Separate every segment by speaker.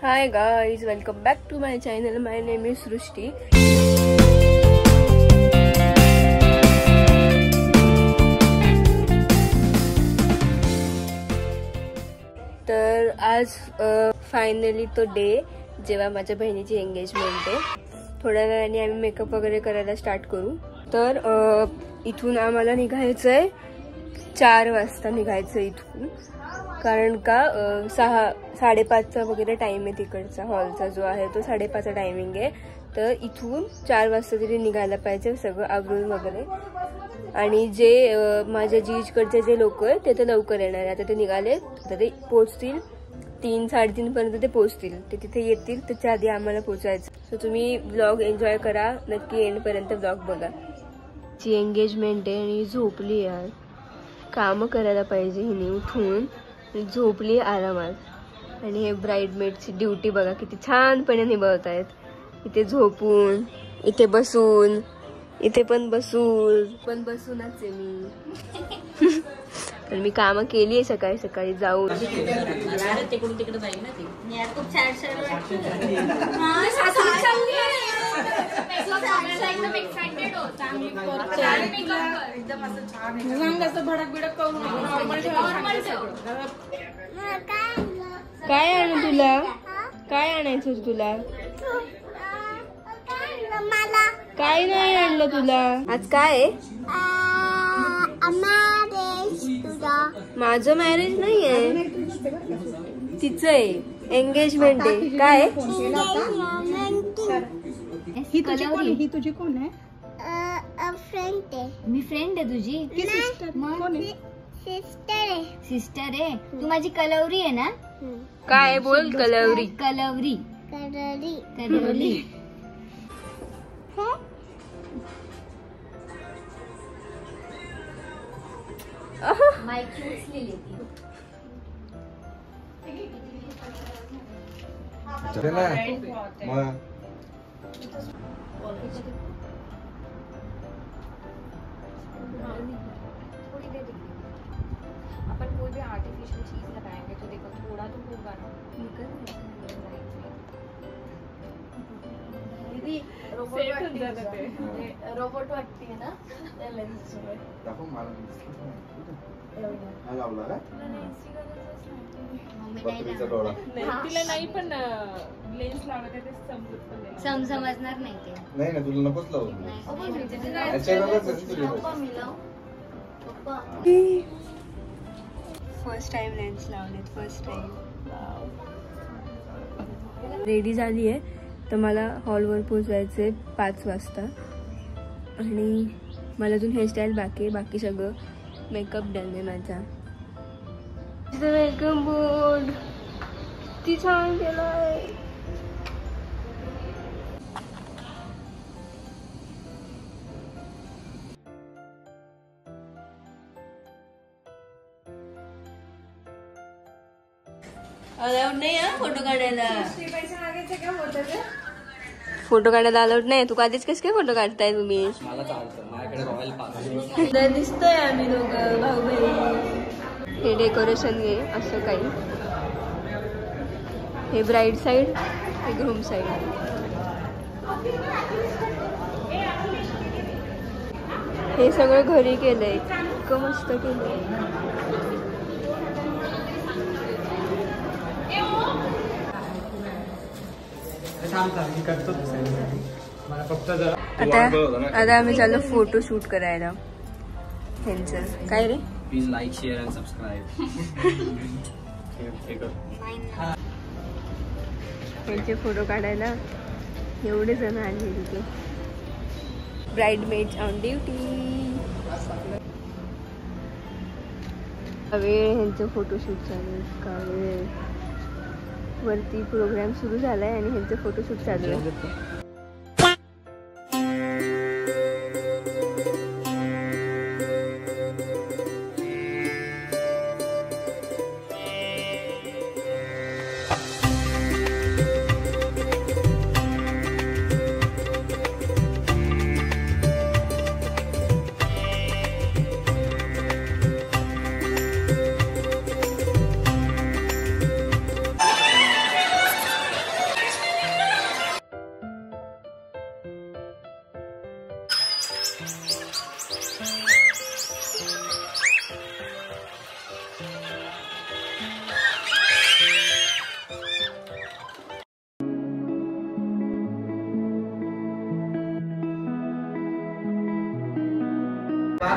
Speaker 1: Hi guys, welcome back to my channel. My name is Srushti. तर आज finally तो day जेव्हा माझ्या बहिणीची एंगेजमेंट आहे. थोड्या वेळाने आम्ही मेकअप वगैरे करायला स्टार्ट करू. तर इथून आम्हाला निघायचंय 4 वाजता निघायचं इथून, कारण का 6:30चा वगैरे टाइम आहे तिकडचा. हॉलचा जो आहे तो 5:30चा टायमिंग आहे. तर इथून 4 वाजता तरी निघायला पाहिजे सगळं आवरून वगैरे. आणि जे माझ्या जीजकडचे जे लोक आहेत ते तर लवकर येणार आहे. आता ते निघाले, आता ते पोहोचतील 3-3:30 पर्यंत ते पोहोचतील. ते तिथे येतील, त्याच्या आधी आम्हाला पोहोचायचं. सो तुम्ही ब्लॉग एन्जॉय करा, नक्की एंड पर्यंत ब्लॉग बघा. ची एंगेजमेंट आहे आणि झोपली यार. कामं करायला पाहिजे हिने उठून, झोपली आरामात. आणि हे ब्राइडमेडची ड्युटी बघा किती छानपणे निभावतायत. इथे झोपून, इथे बसून, इथे पण बसूनच आहे मी. पण मी कामं केली आहे सकाळी सकाळी जाऊन.
Speaker 2: तिकडे जाईल ना ती. खूप
Speaker 1: काय आणू तुला? काय आणायचं तुला? काय नाही आणलं तुला? आज काय आहे? माझं मॅरेज नाही आहे, तिचं आहे. एंगेजमेंट आहे. काय
Speaker 3: ही तुझी कोण आहे?
Speaker 2: फ्रेंड आहे. मी फ्रेंड आहे तुझी? सिस्टर आहे. तू माझी कलवरी आहे ना?
Speaker 1: काय बोल? कलवरी.
Speaker 2: कलवरी. माय क्यूट लिली ती.
Speaker 4: अपन कोई भी आर्टिफिशियल चीज लगाएंगे तो देखो थोड़ा तो होगा ना. दीदी रोबोट वाटते ना त्या लेन्स तिला नाही पण लेन्स लावलं ते
Speaker 2: समजणार नाही ते.
Speaker 5: नाही ना तुला नकोच लावू.
Speaker 1: फर्स्ट टाइम लेन्स लावलेत. First time. रेडी झाली आहे. तर मला हॉलवर पोहोचायचंय 5 वाजता. आणि मला अजून हेअरस्टाईल बाकी आहे. बाकी सगळं मेकअप डन आहे माझा. वेलकम बोर्ड ती छान केलाय. अलाउड नाही हा फोटो काढायला. फोटो काढायला अलाउड नाही. तू आधीच कस काय फोटो काढताय तुम्ही? दिसतोय आम्ही दोघं भाऊ बहीण. हे डेकोरेशन आहे असं काही. हे ब्राईड साईड, हे ग्रूम साईड. हे सगळं घरी केलंय. इतकं मस्त केलंय. आता आम्ही चाललो फोटो शूट करायला. ह्यांचं काय रे?
Speaker 6: Please like share and subscribe.
Speaker 1: त्यांचे फोटो काढायला एवढे जण आले तिथे. Bridesmaids on duty. वेळ ह्यांचं फोटोशूट चालू आहे. वरती प्रोग्राम सुरू झालाय आणि ह्यांचं फोटोशूट चालू आहे.
Speaker 5: वाक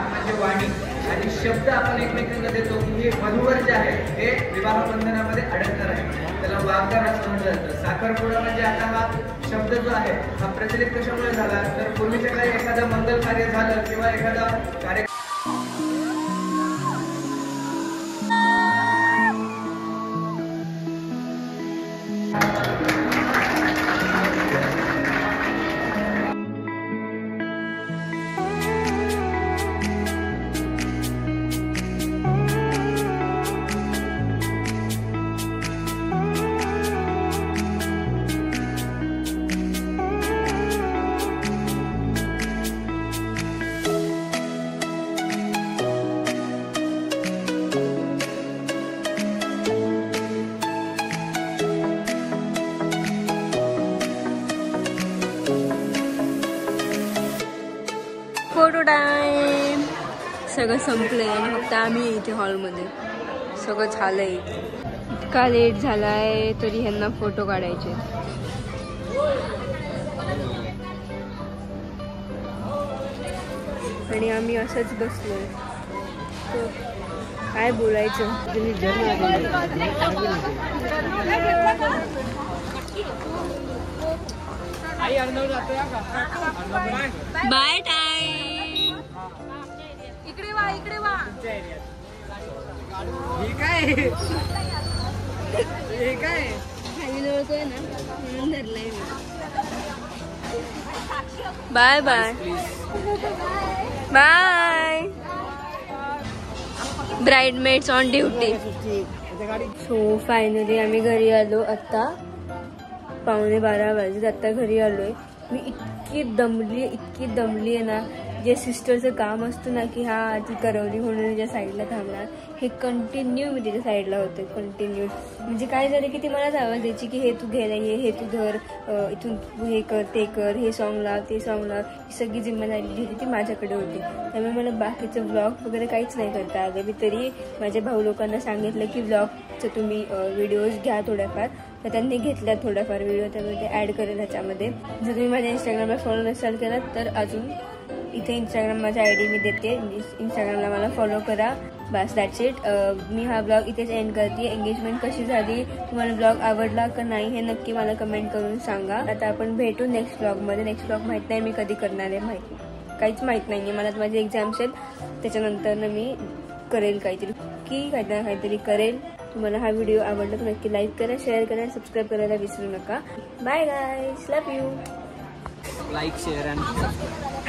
Speaker 5: म्हणजे वाणी आणि शब्द आपण एकमेकांना देतो की हे वधूवर जे आहे हे विवाह बंधनामध्ये अडकणार आहे, त्याला वागदार असं म्हटलं जातं. साखरपुडा म्हणजे आता हा शब्द जो आहे हा प्रचलित कशामुळे झाला तर पूर्वीच्या काळी एखादं मंगल कार्य झालं किंवा एखादा कार्य
Speaker 1: फोटो टाइम. सगळं संपलंय आणि फक्त आम्ही इथे हॉलमध्ये. सगळं झालंय. इतका लेट झालाय तरी ह्यांना फोटो काढायचे. आणि आम्ही असंच बसलोय. काय बोलायचं. Bye time.
Speaker 4: इकडे वा इकडे वा. खाली जवळतोय ना म्हणून धरलाय मी.
Speaker 1: Bye bye bye. Bridesmaids on duty. So finally आम्ही घरी आलो. आता 11:15 वाजले. आता घरी आलोय. मी इतकी दमली आहे ना. जे सिस्टरचं काम असतं ना की हा ती करवली म्हणून तिच्या साईडला थांबणार, हे कंटिन्यू मी तिच्या साईडला होते. कंटिन्यू म्हणजे काय झालं की ती मलाच आवाज द्यायची की हे तू घे नाही, हे तू धर, इथून हे कर, ते कर, हे सॉन्ग लाव, ते सॉन्ग लाव. ही सगळी जिम्मेदारी जी होती ती माझ्याकडे होती. त्यामुळे मला बाकीचं व्लॉग वगैरे काहीच नाही करता आलं. मी तरी माझ्या भाऊ लोकांना सांगितलं की व्लॉगचं तुम्ही व्हिडिओज घ्या थोड्याफार. तर त्यांनी घेतल्या थोड्याफार व्हिडिओ, त्यामुळे ते ॲड करेल ह्याच्यामध्ये. जर तुम्ही माझ्या इंस्टाग्रामला फॉलो नसाल केला तर अजून इथे इंस्टाग्राम माझा ID मी देते. इंस्टाग्रामला मला फॉलो करा. बस दॅट्स इट. मी हा ब्लॉग इथेच एंड करते. एंगेजमेंट कशी झाली, तुम्हाला ब्लॉग आवडला का नाही हे नक्की मला कमेंट करून सांगा. आता आपण भेटू नेक्स्ट ब्लॉगमध्ये. नेक्स्ट ब्लॉग माहीत नाही मी कधी करणार आहे, काहीच माहीत नाही आहे मला. माझी एक्झाम्स आहेत, त्याच्यानंतर मी करेल काहीतरी करेल. तुम्हाला हा व्हिडिओ आवडला तर नक्की लाईक करा, शेअर करा, सबस्क्राईब करायला विसरू नका. Bye guys, love you.
Speaker 6: Like, share and subscribe.